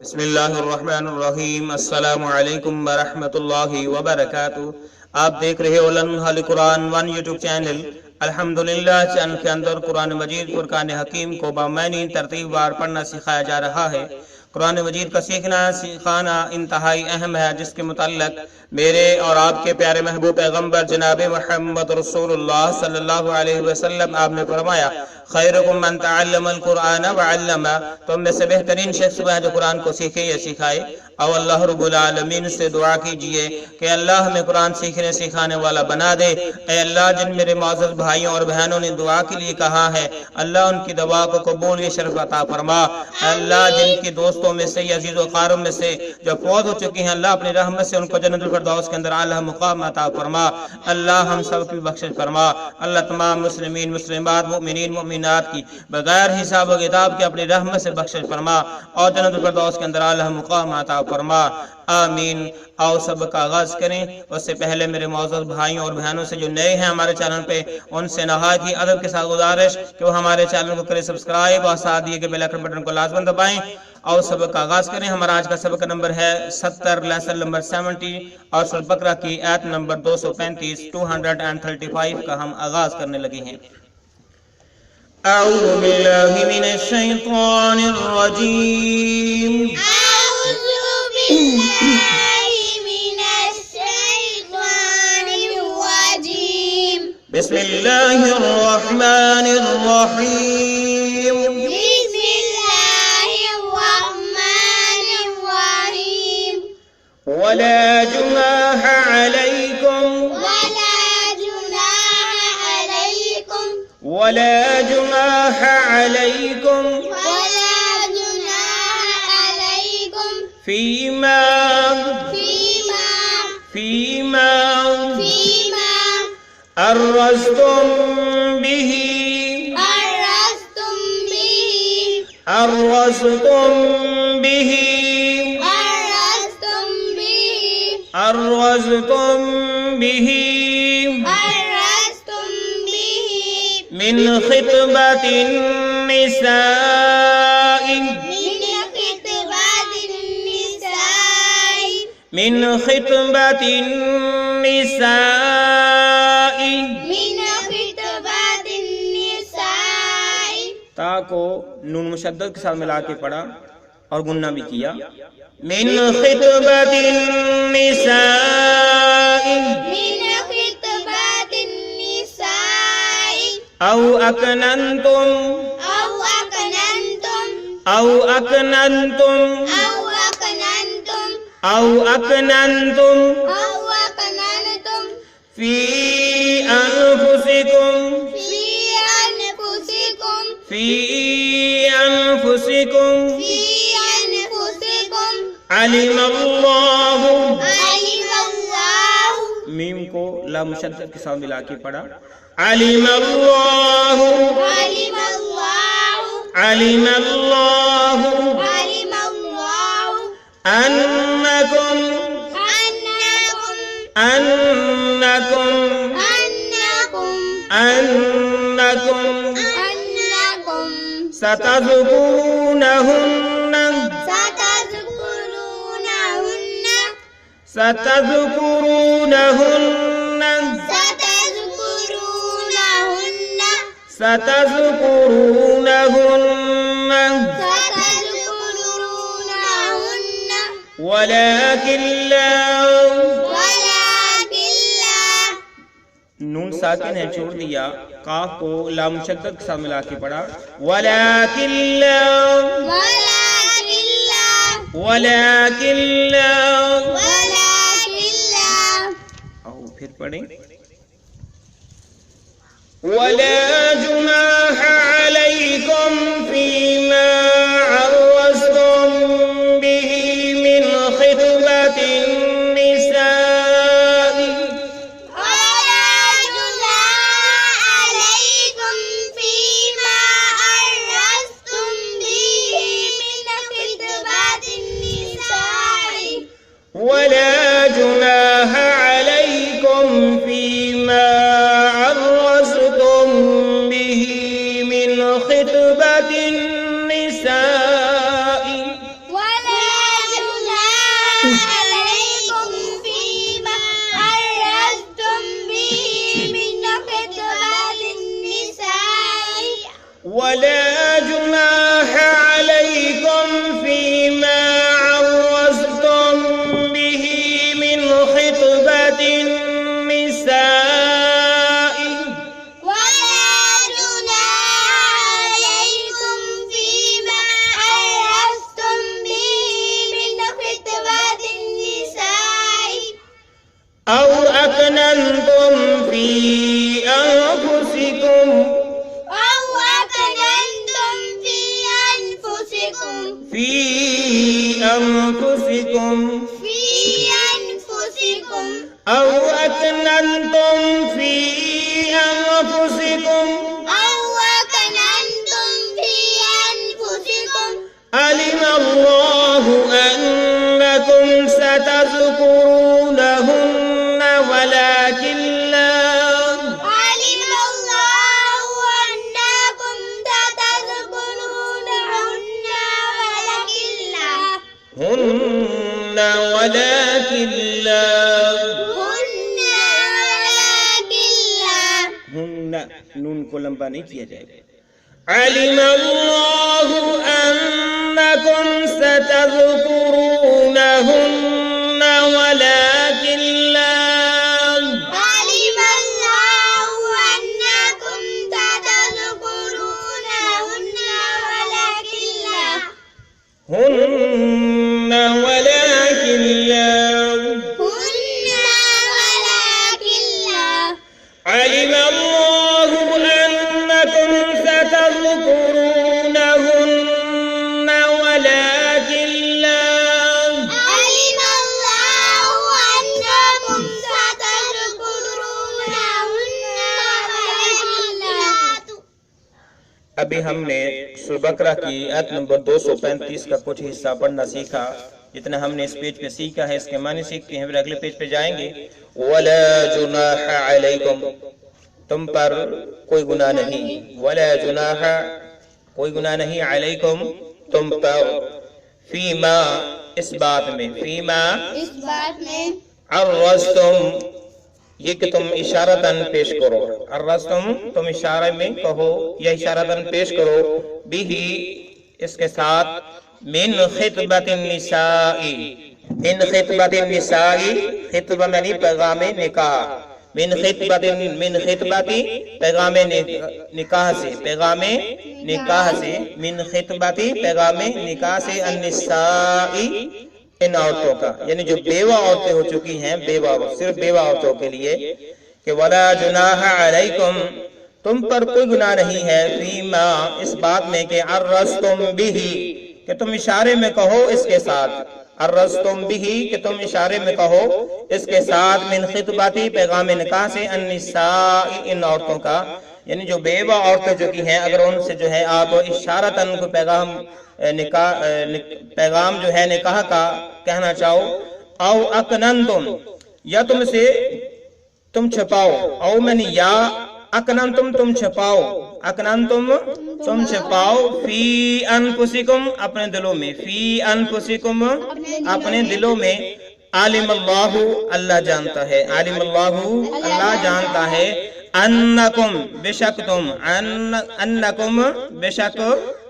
बिस्मिल्लाहिर्रहमानिर्रहीम। अस्सलामु अलैकुम वरहमतुल्लाहि वबरकातुह। आप देख रहे हो लम्हा कुरान वन यूट्यूब चैनल। अल्हम्दुलिल्लाह चैनल के अंदर कुरान मजीद फुरकान हकीम को बामानी तरतीब वार पढ़ना सिखाया जा रहा है। कुरान मजीद का सीखना सिखाना इंतहाई अहम है, जिसके मुतल्लक मेरे और आपके प्यारे महबूब पैगम्बर जनाब मुहम्मद रसूलुल्लाह सल्लल्लाहु अलैहि वसल्लम आपने फरमाया, खैरुकुम मन तअल्लमल कुरान व अल्लमा, तुम में से बेहतरीन शख्स वह जो कुरान को सीखे या सिखाए। और अल्लाह रब्बुल आलमीन से दुआ कीजिए कि अल्लाह हमें कुरान सीखने सिखाने वाला बना दे। ऐ अल्लाह, जिन मेरे मोअज़्ज़ज़ भाइयों और बहनों ने दुआ के लिए कहा है, अल्लाह उनकी दुआ को कबूल शरफ अता फरमा। अल्लाह, जिनके दोस्तों में से अजीज़ व क़ारों में से जो फौत हो चुकी हैं, अल्लाह अपनी रहमत से उनको जन्नतुल फिरदौस के अंदर आला मुक़ाम अता फरमा। अल्लाह हम सब की बख्शिश फरमा। अल्लाह तमाम मुस्लिमीन मुस्लिमात मुमिनीन मुमिनात की बगैर हिसाब व किताब के अपनी रहमत से बख्शिश फरमा और जन्नतुल फिरदौस के अंदर आला मुक़ाम अता फरमा। आमीन। आओ सब का आगाज करें। उससे पहले मेरे मोअज़्ज़ज़ भाइयों और बहनों से जो नए हैं हमारे चैनल पे, उनसे नहायत ही अदब के साथ गुजारिश कि वो हमारे चैनल को करें सब्सक्राइब और साथ दिए गए बेल आइकन बटन को लाजमन दबाएं। और सबक का आगाज करें। हमारा आज का सबक नंबर है 70, लेसन नंबर 70 और सूरह बकरा की आयत नंबर 235 235 का हम आगाज करने लगे हैं। अऊज़ु बिल्लाहि मिनश शैतानिर रजीम। बिस्मिल्लाहिर रहमानिर रहीम। वला जुनाह अलैकुम वला जुनाह अलैकुम फीमा अर्रस्तुम बिही मिन खितबतिन निसाई ता को नून मुशद्दद के साथ मिला के पढ़ा और गुन्ना भी किया। मिन खितबतिन निसाई औ अकनंतुम फी अनफुसिकुम अलिमल्लाहु, मीम को ला मुशद्दद के साथ मिला के पढ़ा। अलिमल्लाहु अन्नकुम सतज़कुरूनहुन्न वलाकिन ला, नून साकिन है छोड़ दिया, काफ को ला मुशद्दद के साथ मिला के पढ़ा। वलाकिन ला आओ फिर पढ़ें। वला जुनाह अलैकुम फीमा अर्रस्तुम बिही मिन खितबतिन निसाई वला जुनाह अलैकुम फीमा अर्रस्तुम बिही मिन खितबतिन निसाई أكننتم في أنفسكم أو أكننتم في أنفسكم علم الله أنكم ستذكرونهن ولكن لا هن ولكن لا هن نون کو لمبا نہیں کیا جائے گا علم الله أنكم ستذكرونهن ولكن لا هن ولكن لا علم الله أنكم ستذكرونهن ولكن لا ابھی ہم نے سورہ بقرہ کی آیت نمبر 235 کا کچھ حصہ پڑھنا سیکھا. جتنا ہم نے اس پیج پہ سیکھا ہے اس کے معنی سیکھتے ہیں. پھر اگلے پیج پہ جائیں گے. وَلَا جُنَاحَ عَلَيْكُمْ تم پر کوئی گناہ نہیں. وَلَا جُنَاحَ کوئی گناہ نہیں. عَلَيْكُمْ تم پر فِيمَا اس بات میں. فِيمَا عَرَّضْتُمْ یہ کہ تم اشارتاً پیش کرو. عرضتم تم اشارہ میں کہو یا اشارتاً پیش کرو. بھی اس کے ساتھ من خطبت النساء. من خطبت النساء خطبہ یعنی پیغام نکاح. من خطبت پیغام نکاح سے. پیغام نکاح سے. من خطبت پیغام نکاح سے. النساء ان عورتوں کا یعنی جو بیوہ عورتیں ہو چکی ہیں. بیوہ صرف بیوہ عورتوں کے لیے کہ وَلَا جُنَاحَ عَلَيْكُمْ تم پر کوئی گناہ نہیں ہے. فِيمَا اس بات میں کہ عَرَّضْتُمْ بِهِ کہ تم اشارے میں کہو اس کے ساتھ. عَرَّضْتُمْ بِهِ کہ تم اشارے میں کہو اس کے ساتھ. من خطباتی پیغام نکاح سے. النساء ان عورتوں کا یعنی جو بیوہ عورتیں جو کی ہیں اگر ان سے جو ہے آپ اشارتاً کو پیغام جو ہے نکاح کا کہنا چاہو. او اکننتم یا تم سے تم چھپاؤ. او من یا اکننتم تم چھپاؤ. اکننتم تم چھپاؤ. فی انفسکم اپنے دلوں میں. فی انفسکم اپنے دلوں میں. عالم اللہ اللہ جانتا ہے. عالم اللہ اللہ جانتا ہے. انکم بشک تم. انکم بشک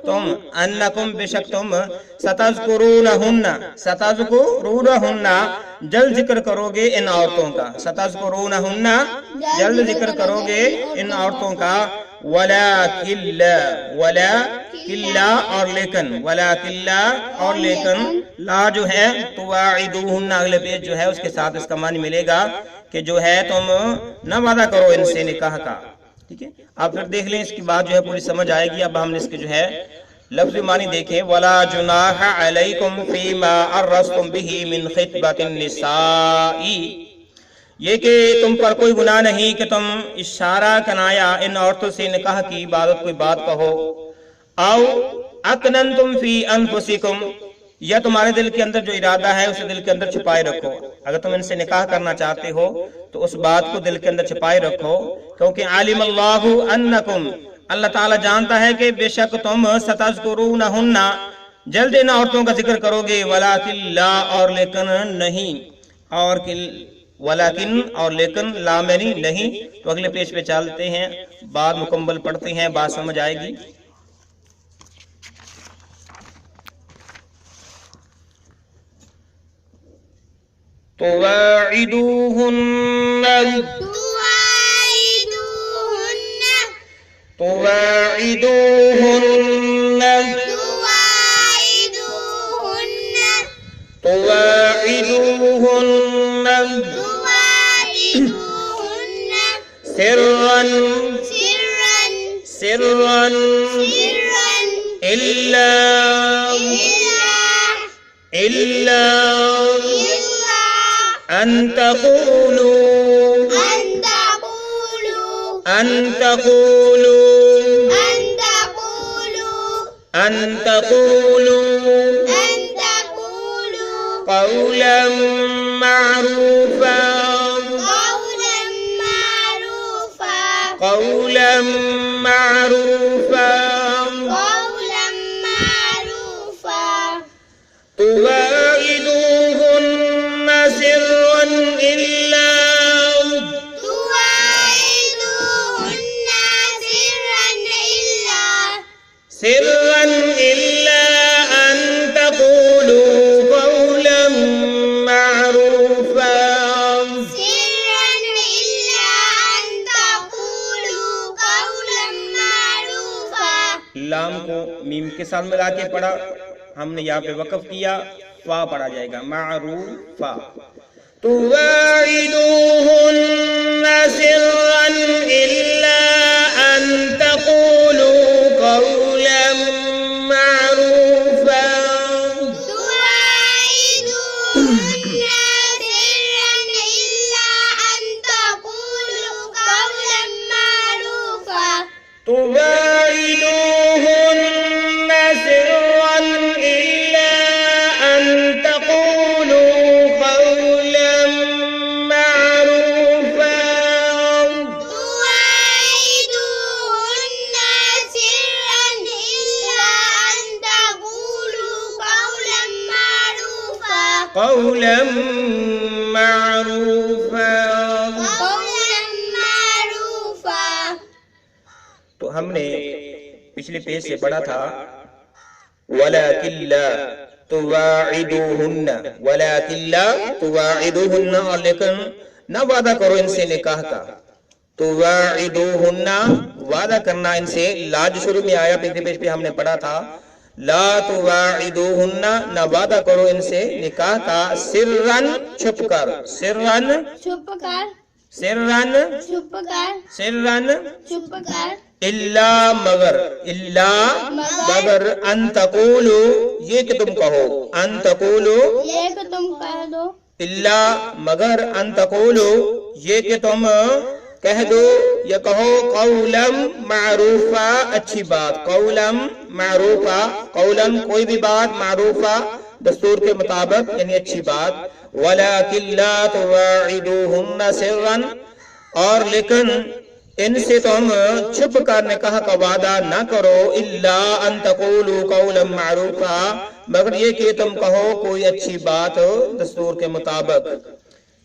تم. انکم بشک تم. ستذکرونہن جلد ذکر کرو گے ان عورتوں کا. ستذکرونہن جلد ذکر کرو گے ان عورتوں کا. ولیکن اور لیکن. ولیکن اور لیکن. لا جو ہے تواعدوہن اگلے پیج جو ہے اس کے ساتھ اس کا معنی ملے گا کہ جو ہے تم نہ وعدہ کرو ان سے نکاح کا. ٹھیک ہے آپ پھر دیکھ لیں اس کی بات جو ہے پوری سمجھ آئے گی. اب ہم نے اس کے جو ہے لفظی معنی دیکھیں. وَلَا جُنَاحَ عَلَيْكُمْ فِي مَا عَرَّضْتُمْ بِهِ مِنْ خِطْبَةِ النِّسَاءِ یہ کہ تم پر کوئی گناہ نہیں کہ تم اشارہ کنایا ان عورتوں سے نکاح کی عبادت کوئی بات کہو. او اکننتم فی انفسکم یا تمہارے دل کے اندر جو ارادہ ہے اسے دل کے اندر چھپائے رکھو. اگر تم ان سے نکاح کرنا چاہتے ہو تو اس بات کو دل کے اندر چھپائے رکھو. کیونکہ عالم اللہ انکم اللہ تعالیٰ جانتا ہے کہ بے شک تم ستذکرونہن جلد ان عورتوں کا ذکر کرو گے. ولیکن لا اور لیکن نہیں. اور ولیکن اور لیکن لا میں نہیں. تو اگلے پیج پہ چلتے ہیں. بات مکمل پڑھتے ہیں. بات سمجھ آئے گی. تواعدوهن سرا سرا سرا سرا إلا إلا أن تقولوا أن تقولوا أن تقولوا أن تقولوا أن تقولوا أن تقولوا قولا معروفا قولا معروفا قولا معروفا قولا معروفا تواعدوهن سرا إلا تواعدوهن سرا إلا أن تقولوا قولا معروفا سرا إلا أن تقولوا قولا معروفا لام کو میم کے ساتھ ملا کے پڑھا، ہم نے یہاں پہ وقف کیا، فا پڑھا جائے گا معروفا. تواعدوهن سرا إلا أن تقولوا قولا معروفا تواعدوهن سرا إلا أن تقولوا قولا معروفا تواعدوهن سرا إلا أن تقولوا قولا معروفا تواعدوهن سرا إلا أن تقولوا قولا معروفا قولا معروفا. قولا معروفا. تو ہم نے پچھلے پیج سے پڑھا تھا وَلَكِنْ لَا تُوَاعِدُوهُنَّ وَلَكِنْ لَا تُوَاعِدُوهُنَّ، اور لیکن نہ وعدہ کرو ان سے نکاح کا. تُوَاعِدُوهُنَّ وعدہ کرنا ان سے، لا جو شروع میں آیا پچھلے پیج پہ ہم نے پڑھا تھا لا تُوَاعِدُوهُنَّ، نہ وعدہ کرو ان سے نکاح کا، سرًا چھپ کر، سرًا چپ کر سرًا چپ کر سرًا چپ کر الا مگر، الا مگر ان تقولو، یہ کہ تم کہو، ان تقولو یہ کہ تم کہہ دو الا مگر ان تقولو یہ کہ تم کہہ دو یا کہو قولا معروفا، اچھی بات، قولا معروفا، قولا کوئی بھی بات، معروفا دستور کے مطابق یعنی اچھی بات. وَلَكِنْ لَا تُوَاعِدُوهُنَّ سِرًّا، اور لیکن ان سے تم چھپ کر نکاح کا وعدہ نہ کرو، الا ان تقولوا قولا معروفا، مگر یہ کہ تم کہو کوئی اچھی بات دستور کے مطابق.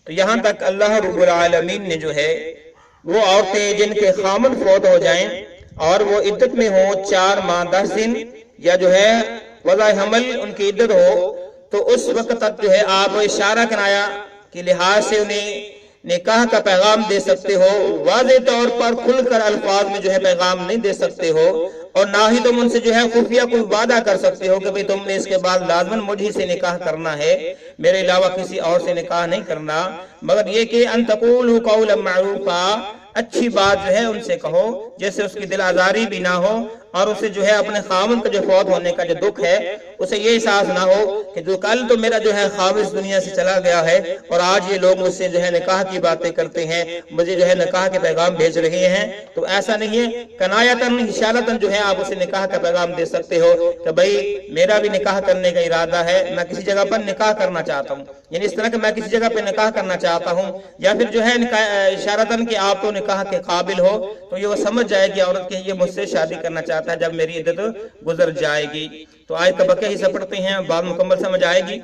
تو یہاں تک اللہ رب العالمین نے جو ہے وہ عورتیں جن کے خامن فوت ہو جائیں اور وہ عدت میں ہوں 4 ماہ 10 دن یا جو ہے وضع حمل ان کی عدت ہو، تو اس وقت تک جو ہے آپ اشارہ کنایا کے لحاظ سے انہیں نکاح کا پیغام دے سکتے ہو. واضح طور پر کھل کر الفاظ میں جو ہے پیغام نہیں دے سکتے ہو، اور نہ ہی تم ان سے جو ہے خفیہ کوئی وعدہ کر سکتے ہو کہ تم نے اس کے بعد لازماً مجھ ہی سے نکاح کرنا ہے، میرے علاوہ کسی اور سے نکاح نہیں کرنا، مگر یہ کہ ان تقولوا قولا معروفا، اچھی بات جو ہے ان سے کہو جس سے اس کی دل آزاری بھی نہ ہو، اور اسے جو ہے اپنے خاوند کا جو فوت ہونے کا جو دکھ ہے اسے یہ احساس نہ ہو کہ جو کل تو میرا جو ہے خاوند دنیا سے چلا گیا ہے اور آج یہ لوگ مجھ سے جو ہے نکاح کی باتیں کرتے ہیں، مجھے جو ہے نکاح کے پیغام بھیج رہے ہیں. تو ایسا نہیں ہے، کنایتاً اشارتاً جو ہے آپ اسے نکاح کا پیغام دے سکتے ہو کہ بھئی میرا بھی نکاح کرنے کا ارادہ ہے، میں کسی جگہ پر نکاح کرنا چاہتا ہوں، یعنی اس طرح کہ میں کسی جگہ پہ نکاح کرنا چاہتا ہوں، یا پھر جو ہے اشارتاً کہ آپ تو نکاح کے قابل ہو، تو یہ وہ سمجھ جائے گی عورت کہ یہ مجھ سے شادی کرنا چاہتا ہے جب میری عدت گزر جائے گی. تو آیت کا بقیہ حصہ پڑھتے ہیں، بعد مکمل سمجھ آئے گی.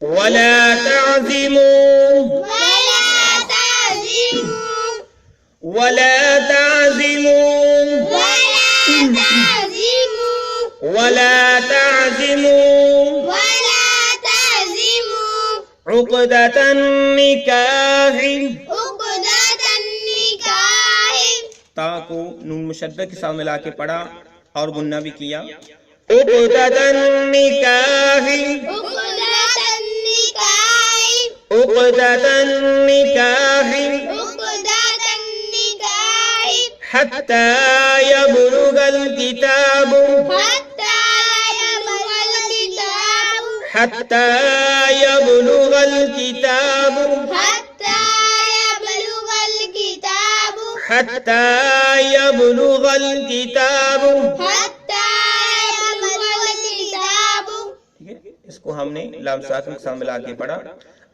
وَلَا تَعْزِمُوا وَلَا تَعْزِمُوا وَلَا تَعْزِمُوا عُقْدَةَ النِّكَاحِ، تا کو نون مشدد کے ساتھ ملا کے پڑھا اور غنہ بھی کیا. عُقْدَةَ النِّكَاحِ عُقْدَةَ النِّكَاحِ हत्ता यबलुगल किताबु हत्ता यबलुगल किताबु हत्ता यबलुगल किताबु हत्ता यबलुगल किताबु हत्ता यबलुगल किताबु। हत्ता यबलुगल किताबु। ठीक है, इसको हमने लाम साकिन के साथ मिला के पढ़ा।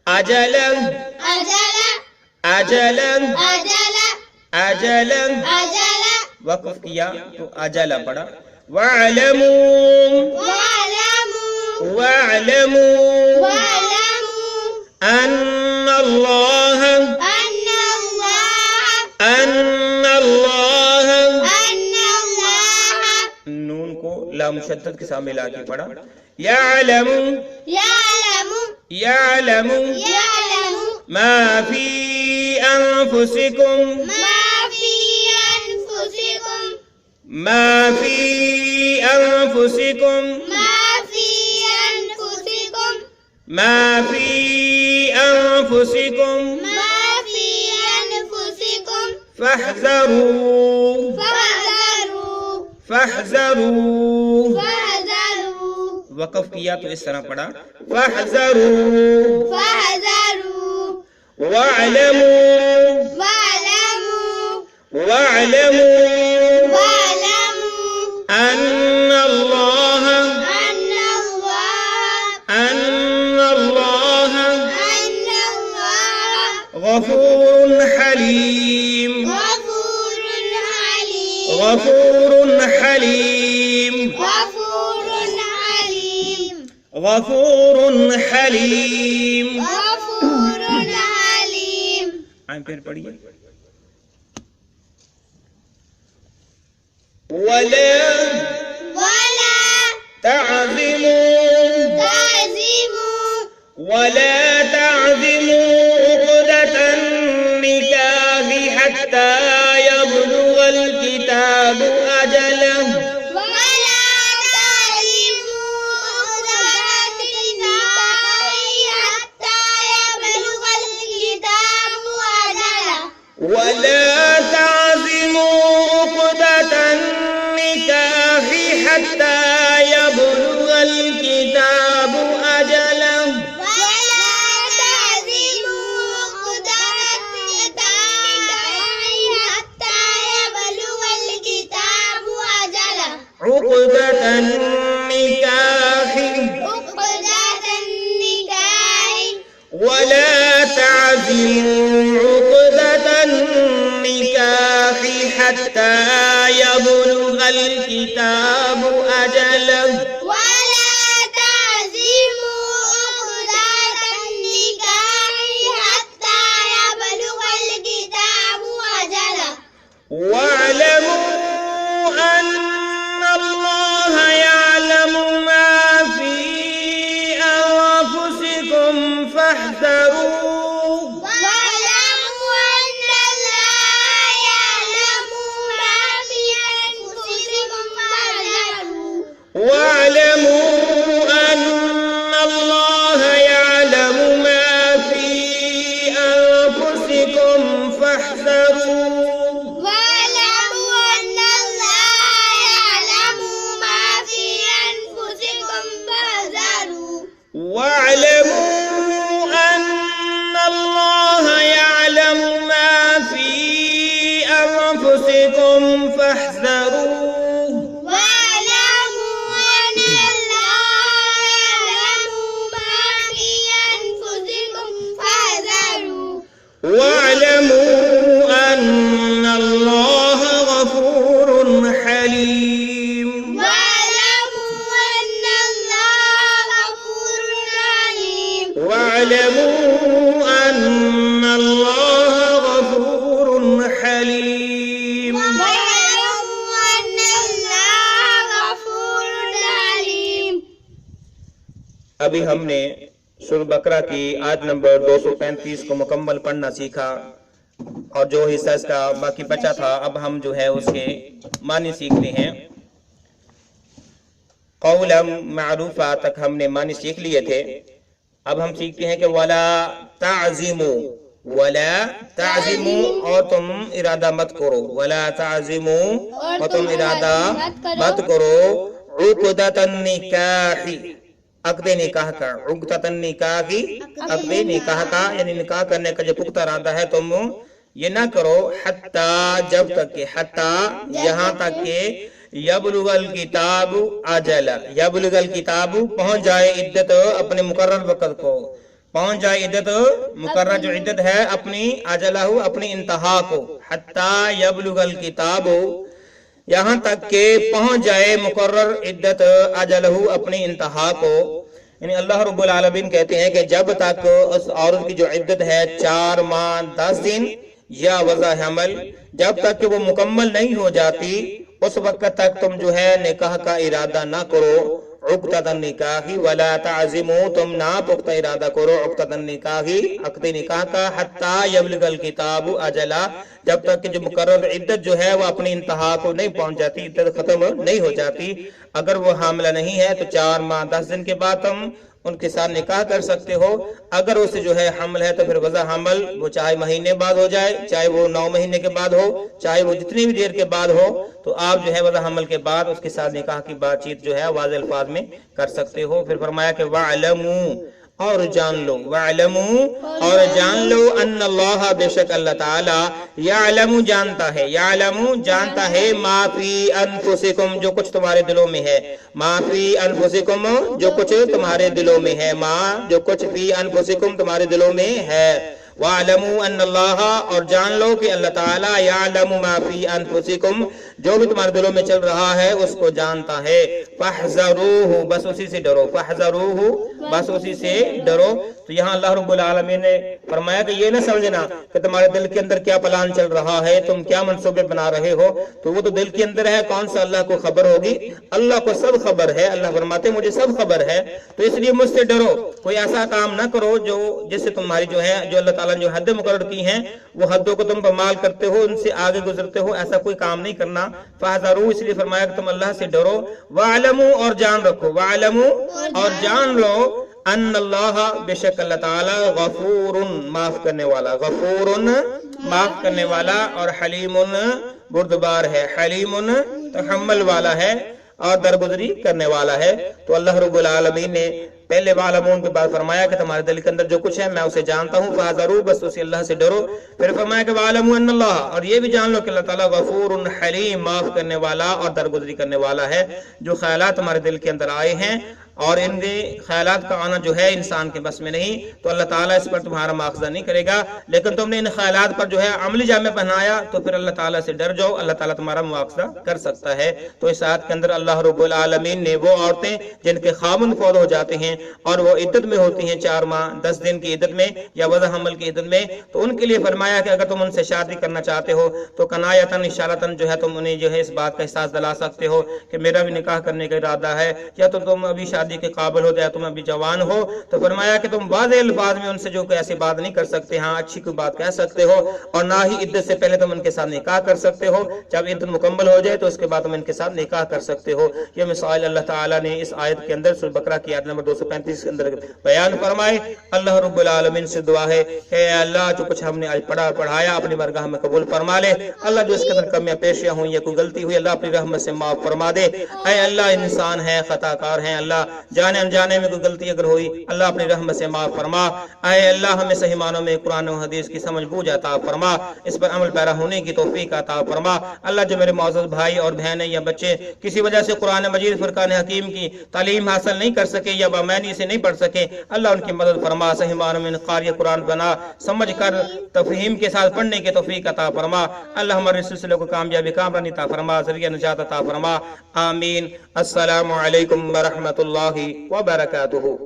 अजलन अजल अजलन अजल अजलन अजल वक़्फ़ किया तो अजला पढ़ा। वअलमू वअलमू वअलमू वअलमू अन्नल्लाह अन्नल्लाह अन्नल्लाह अन्नल्लाह। नून को लाम मुशद्दद के साथ मिला के पढ़ा। यअलमू यअलमु यअलमू यअलमु मा फी अनफुसिकुम मा फी अनफुसिकुम मा फी अनफुसिकुम मा फी अनफुसिकुम मा फी अनफुसिकुम मा फी अनफुसिकुम फहज़रू फहज़रू फहज़रू। फहज़रू वक़्फ़ किया तो इस तरह पढ़ा। फहज़रू फहज़रू वअलमू वअलमू वअलमू वअलमू अन्नल्लाह अन्नल्लाह गफूरुन हलीम गफूरुन हलीम गफूरुन हलीम गफूरुन हलीम गफूरुन हलीम। गफूरुन हलीम। आए फिर पढ़िए। वला वला तअज़िमू ताज़िमू वला तअज़िमू उक़दतन निकाहि हत्ता यबलुगल किताबु अजलहु। वला ताज़िमू उक़दतन निकाहि हत्ता यबलुगल किताबु अजलहु। वला तअज़िमू उक़दतन निकाहि हत्ता यबलुगल किताबु अजलहु। वला ताज़िमू उक़दतन निकाहि हत्ता यबलुगल किताबु अजलहु। उक़दतन निकाहि उक़दतन निकाहि वला तअज़िमू उक़दतन निकाहि हत्ता यबलुगल किताबु अजलहु। वला ताज़िमू उक़दतन निकाहि हत्ता यबलुगल किताबु अजलहु। वअलमू अन्नल्लाह यअलमु मा फी अनफुसिकुम फहज़रू वअलमू अन्नल्लाह यअलमु मा फी अनफुसिकुम फहज़रू। वअलमू अन्नल्लाह यअलमु मा फी अनफुसिकुम फहज़रू वअलमू अन्नल्लाह यअलमु मा फी अनफुसिकुम फहज़रू। वअलमू अन्नल्लाह यअलमु मा फी अनफुसिकुम फहज़रू वअलमू अन्नल्लाह यअलमु मा फी अनफुसिकुम फहज़रू। वअलमू अन्नल्लाह गफूरुन हलीम। वअलमू अन्नल्लाह गफूरुन हलीम। वअलमू अन्नल्लाह गफूरुन हलीम। वअलमू अन्नल्लाह गफूरुन हलीम। अभी हमने सूरह बकरा की आयत नंबर 235 को मुकम्मल पढ़ना सीखा और जो हिस्सा इसका बाकी बचा था अब हम जो है उसके मानी सीखते हैं। कौलम मारूफा तक हमने मानी सीख लिए थे। अब हम सीखते हैं कि वला ताज़िमू वला ताज़िमू और तुम इरादा मत करो, वला ताज़िमू और तुम इरादा मत करो, उक़दतन निकाही अक़्दे निकाह का, उक़दतन निकाही अक़्दे निकाह का यानी निकाह करने का जो पुख्ता इरादा है तुम ये ना करो, हत्ता जब तक के, हत्ता यहाँ तक के यबलुगल किताबु अजला, यबलुगल किताबु पहुंच जाए इद्दत अपने मुकर्रर वक़्त को, पहुंच जाए इद्दत मुकर्रर जो इद्दत है अपनी अजलहु अपनी इंतहा को, हत्ता यबलुगल किताबु यहाँ तक के पहुंच जाए मुकर्रर इद्दत अजलहु अपनी इंतहा को। यानी अल्लाह रब्बुल आलमीन कहते हैं कि जब तक उस औरत की जो इद्दत है 4 माह 10 दिन या वज़ा हमल, जब तक कि वो मुकम्मल नहीं हो जाती उस वक्त तक तुम जो है निकाह का इरादा ना करो, उक़्दतन निकाही वला ताज़िमू तुम ना पुख्ता इरादा करो, उक़्दतन निकाही अक़्दे निकाह का, हत्ता यबलुगल किताबु अजला जब तक कि जो मुकर्रर इद्दत जो है वो अपनी इंतहा को नहीं पहुंच जाती, इद्दत खत्म नहीं हो जाती। अगर वो हामिला नहीं है तो 4 माह 10 दिन के बाद तुम उनके साथ निकाह कर सकते हो। अगर उसे जो है हमल है तो फिर वज़ा हमल वो चाहे महीने बाद हो जाए, चाहे वो 9 महीने के बाद हो, चाहे वो जितनी भी देर के बाद हो, तो आप जो है वज़ा हमल के बाद उसके साथ निकाह की बातचीत जो है वाज़ेह अल्फाज में कर सकते हो। फिर फरमाया कि वअलमू और जान लो, वअलमू और जान लो, अन्नल्लाह बेशक अल्लाह ताला यअलमु जानता है, यअलमु जानता है, माफी अनफुसिकुम जो कुछ तुम्हारे दिलों में है, माफी अनफुसिकुम जो कुछ तुम्हारे दिलों में है, मा जो कुछ फी अनफुसिकुम तुम्हारे दिलों में है, वअलमू अन्नल्लाह और जान लो कि अल्लाह ताला यअलमु मा फी अनफुसिकुम जो भी तुम्हारे दिलों में चल रहा है उसको जानता है, फहज़रूहु बस उसी से डरो, फहज़रूहु बस उसी से डरो। तो यहाँ अल्लाह रब्बुल आलमीन ने फरमाया कि ये ना समझना कि तुम्हारे दिल के अंदर क्या प्लान चल रहा है, तुम क्या मंसूबे बना रहे हो, तो वो तो दिल के अंदर है, कौन सा अल्लाह को खबर होगी, अल्लाह को सब खबर है। अल्लाह फरमाते मुझे सब खबर है, तो इसलिए मुझसे डरो, कोई ऐसा काम ना करो जो जिससे तुम्हारी जो है जो अल्लाह ताला ने जो हद मुकर्रर की हैं वो हदों को तुम बमाल करते हो, उनसे आगे गुजरते हो, ऐसा कोई काम नहीं करना। फहज़रू इसलिए फरमाया कि तुम अल्लाह से डरो, वअलमू और जान रखो, वअलमू और जान लो, अन्नल्लाह बेशक अल्लाह ताला गफूरुन माफ करने वाला, गफूरुन माफ करने वाला और हलीमुन बुर्दबार है, हलीमुन तहम्मुल वाला है और दरगुजरी करने वाला है। तो अल्लाह रब्बुल आलमीन ने पहले वालमून के बाद फरमाया कि तुम्हारे दिल के अंदर जो कुछ है मैं उसे जानता हूँ, फहज़रू बस उसी अल्लाह से डरो। फिर फरमाया कि वालमू अन्नल्लाह और ये भी जान लो कि अल्लाह ताला गफूरुन हलीम माफ करने वाला और दरगुजरी करने वाला है। जो ख्यालात तुम्हारे दिल के अंदर आए हैं और इन ख्यालात का आना जो है इंसान के बस में नहीं, तो अल्लाह ताला इस पर तुम्हारा मुआखज़ा नहीं करेगा, लेकिन तुमने इन ख्यालात पर जो है अमली जामे पहनाया तो फिर अल्लाह ताला से डर जाओ, अल्लाह ताला तुम्हारा मुआखज़ा कर सकता है। तो इस आयत के अंदर अल्लाह रब्बुल आलमीन ने वो औरतें जिनके खामन फौत हो जाते हैं और वो इद्दत में होती हैं 4 माह 10 दिन की इद्दत में या वज़ा हमल की इद्दत में, तो उनके लिए फरमाया कि अगर तुम उनसे शादी करना चाहते हो तो कनायतन इशारतन जो है तुम उन्हें जो है इस बात का एहसास दिला सकते हो कि मेरा भी निकाह करने का इरादा है, या तो तुम अभी शादी के काबिल हो जाए, तुम अभी जवान हो, तो फरमाया कि तुम वाज़ेह अल्फाज में उनसे जो कोई ऐसी बात नहीं कर सकते, हाँ अच्छी कोई बात कह सकते हो, और ना ही इद्दत से पहले तुम उनके साथ निकाह कर सकते हो, जब इद्दत मुकम्मल हो जाए तो उसके बाद तुम इनके साथ निकाह कर सकते हो। ये मिसाल अल्लाह ताला ने इस आयत के अंदर सूरह बकरा की आयत नंबर 235 के अंदर बयान फरमाए। अल्लाह रब्बुल आलमीन से दुआ है कि अल्लाह जो कुछ हमने आज पढ़ाया अपनी बारगाह में कबूल फरमा ले, अल्लाह जो इसके अंदर कमियां पेशियां हुई या कोई गलती हुई अल्लाह अपनी रहमत से माफ फरमा दे। ऐ अल्लाह इंसान है, खताकार हैं, अल्लाह जाने अनजाने में कोई गलती अगर हुई अल्लाह अपनी रहमत से माफ फरमा। ऐ अल्लाह हमें सही मानों में कुरान और हदीस की समझ बूझ अता फरमा, इस पर अमल पैरा होने की तौफीक अता फरमा। अल्लाह जो मेरे मौजूद भाई और बहनें या बच्चे किसी वजह से कुरान मजीद फुरकान हकीम की तालीम हासिल नहीं कर सके या बामैनी से नहीं पढ़ सके, अल्लाह उनकी मदद फरमा, सही मानों में क़ारी कुरान बना समझ कर तफहीम के साथ पढ़ने की तौफीक अता फरमा। अल्लाह हमारे सिलसिले को कामयाबी कामरानी अता फरमा, ज़रिया निजात अता फरमा। आमीन। अस्सलामु अलैकुम व रहमतुल्लाहि व बरकातुहू।